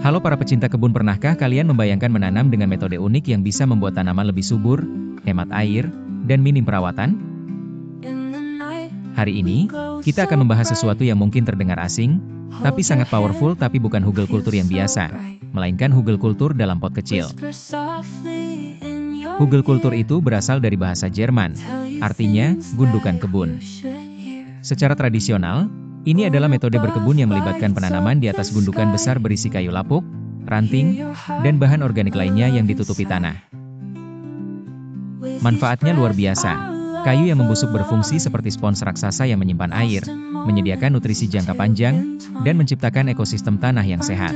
Halo para pecinta kebun, pernahkah kalian membayangkan menanam dengan metode unik yang bisa membuat tanaman lebih subur, hemat air, dan minim perawatan? Hari ini, kita akan membahas sesuatu yang mungkin terdengar asing, tapi sangat powerful, tapi bukan hugelkultur yang biasa, melainkan hugelkultur dalam pot kecil. Hugelkultur itu berasal dari bahasa Jerman, artinya gundukan kebun. Secara tradisional, ini adalah metode berkebun yang melibatkan penanaman di atas gundukan besar berisi kayu lapuk, ranting, dan bahan organik lainnya yang ditutupi tanah. Manfaatnya luar biasa. Kayu yang membusuk berfungsi seperti spons raksasa yang menyimpan air, menyediakan nutrisi jangka panjang, dan menciptakan ekosistem tanah yang sehat.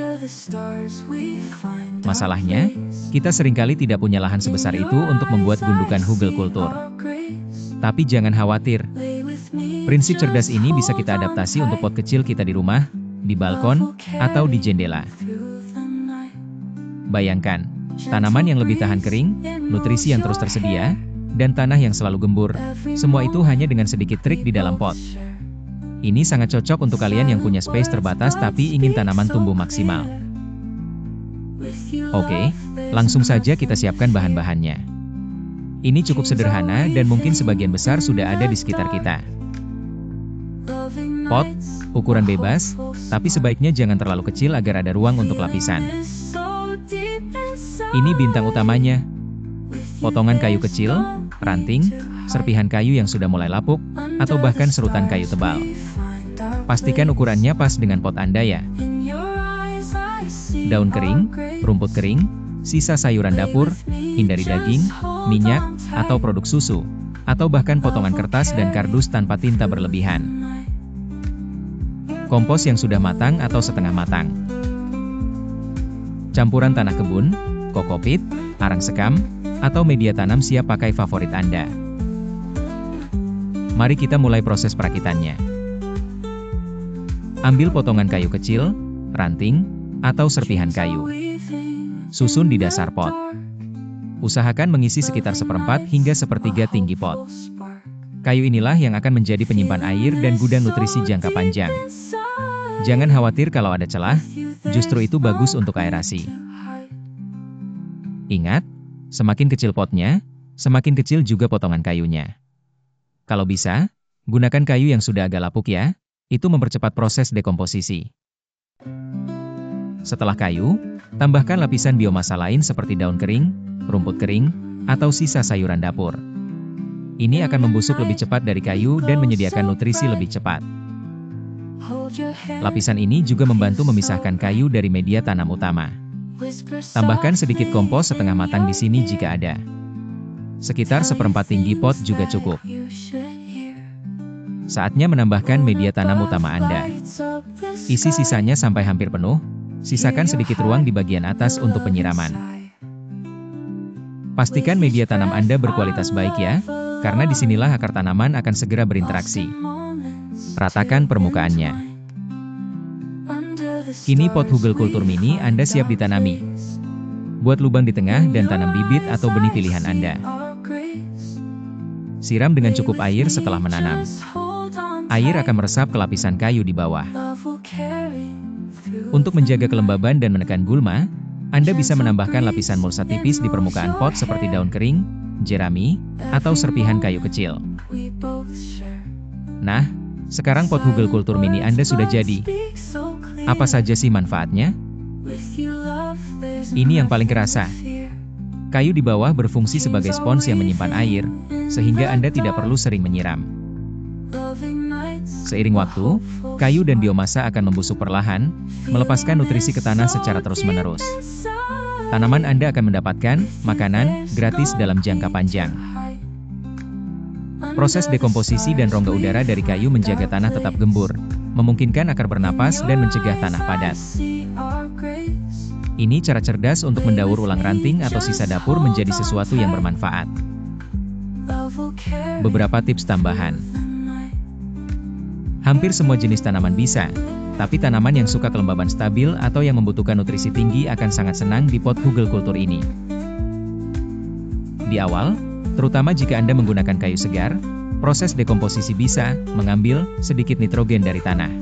Masalahnya, kita seringkali tidak punya lahan sebesar itu untuk membuat gundukan hugelkultur. Tapi jangan khawatir. Prinsip cerdas ini bisa kita adaptasi untuk pot kecil kita di rumah, di balkon, atau di jendela. Bayangkan, tanaman yang lebih tahan kering, nutrisi yang terus tersedia, dan tanah yang selalu gembur, semua itu hanya dengan sedikit trik di dalam pot. Ini sangat cocok untuk kalian yang punya space terbatas tapi ingin tanaman tumbuh maksimal. Oke, langsung saja kita siapkan bahan-bahannya. Ini cukup sederhana dan mungkin sebagian besar sudah ada di sekitar kita. Pot, ukuran bebas, tapi sebaiknya jangan terlalu kecil agar ada ruang untuk lapisan. Ini bintang utamanya. Potongan kayu kecil, ranting, serpihan kayu yang sudah mulai lapuk, atau bahkan serutan kayu tebal. Pastikan ukurannya pas dengan pot Anda ya. Daun kering, rumput kering, sisa sayuran dapur, hindari daging, minyak, atau produk susu, atau bahkan potongan kertas dan kardus tanpa tinta berlebihan. Kompos yang sudah matang atau setengah matang. Campuran tanah kebun, kokopit, arang sekam, atau media tanam siap pakai favorit Anda. Mari kita mulai proses perakitannya. Ambil potongan kayu kecil, ranting, atau serpihan kayu. Susun di dasar pot. Usahakan mengisi sekitar 1/4 hingga 1/3 tinggi pot. Kayu inilah yang akan menjadi penyimpan air dan gudang nutrisi jangka panjang. Jangan khawatir kalau ada celah, justru itu bagus untuk aerasi. Ingat, semakin kecil potnya, semakin kecil juga potongan kayunya. Kalau bisa, gunakan kayu yang sudah agak lapuk ya, itu mempercepat proses dekomposisi. Setelah kayu, tambahkan lapisan biomasa lain seperti daun kering, rumput kering, atau sisa sayuran dapur. Ini akan membusuk lebih cepat dari kayu dan menyediakan nutrisi lebih cepat. Lapisan ini juga membantu memisahkan kayu dari media tanam utama. Tambahkan sedikit kompos setengah matang di sini jika ada. Sekitar 1/4 tinggi pot juga cukup. Saatnya menambahkan media tanam utama Anda. Isi sisanya sampai hampir penuh, sisakan sedikit ruang di bagian atas untuk penyiraman. Pastikan media tanam Anda berkualitas baik ya, karena disinilah akar tanaman akan segera berinteraksi. Ratakan permukaannya. Kini pot hugelkultur mini Anda siap ditanami. Buat lubang di tengah dan tanam bibit atau benih pilihan Anda. Siram dengan cukup air setelah menanam. Air akan meresap ke lapisan kayu di bawah. Untuk menjaga kelembaban dan menekan gulma, Anda bisa menambahkan lapisan mulsa tipis di permukaan pot seperti daun kering, jerami, atau serpihan kayu kecil. Nah, sekarang pot hugelkultur mini Anda sudah jadi. Apa saja sih manfaatnya? Ini yang paling kerasa. Kayu di bawah berfungsi sebagai spons yang menyimpan air, sehingga Anda tidak perlu sering menyiram. Seiring waktu, kayu dan biomasa akan membusuk perlahan, melepaskan nutrisi ke tanah secara terus-menerus. Tanaman Anda akan mendapatkan makanan gratis dalam jangka panjang. Proses dekomposisi dan rongga udara dari kayu menjaga tanah tetap gembur, memungkinkan akar bernapas dan mencegah tanah padat. Ini cara cerdas untuk mendaur ulang ranting atau sisa dapur menjadi sesuatu yang bermanfaat. Beberapa tips tambahan. Hampir semua jenis tanaman bisa, tapi tanaman yang suka kelembaban stabil atau yang membutuhkan nutrisi tinggi akan sangat senang di pot hugelkultur ini. Di awal, terutama jika Anda menggunakan kayu segar, proses dekomposisi bisa mengambil sedikit nitrogen dari tanah.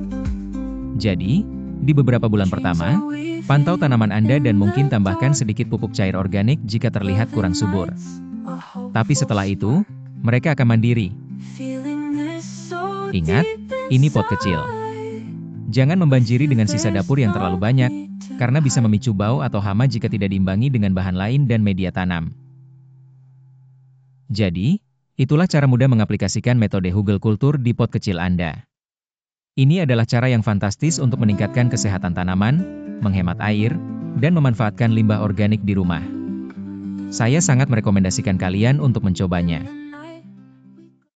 Jadi, Di beberapa bulan pertama, pantau tanaman Anda dan mungkin tambahkan sedikit pupuk cair organik jika terlihat kurang subur. Tapi setelah itu, mereka akan mandiri. Ingat, ini pot kecil. Jangan membanjiri dengan sisa dapur yang terlalu banyak, karena bisa memicu bau atau hama jika tidak diimbangi dengan bahan lain dan media tanam. Jadi, itulah cara mudah mengaplikasikan metode hugel kultur di pot kecil Anda. Ini adalah cara yang fantastis untuk meningkatkan kesehatan tanaman, menghemat air, dan memanfaatkan limbah organik di rumah. Saya sangat merekomendasikan kalian untuk mencobanya.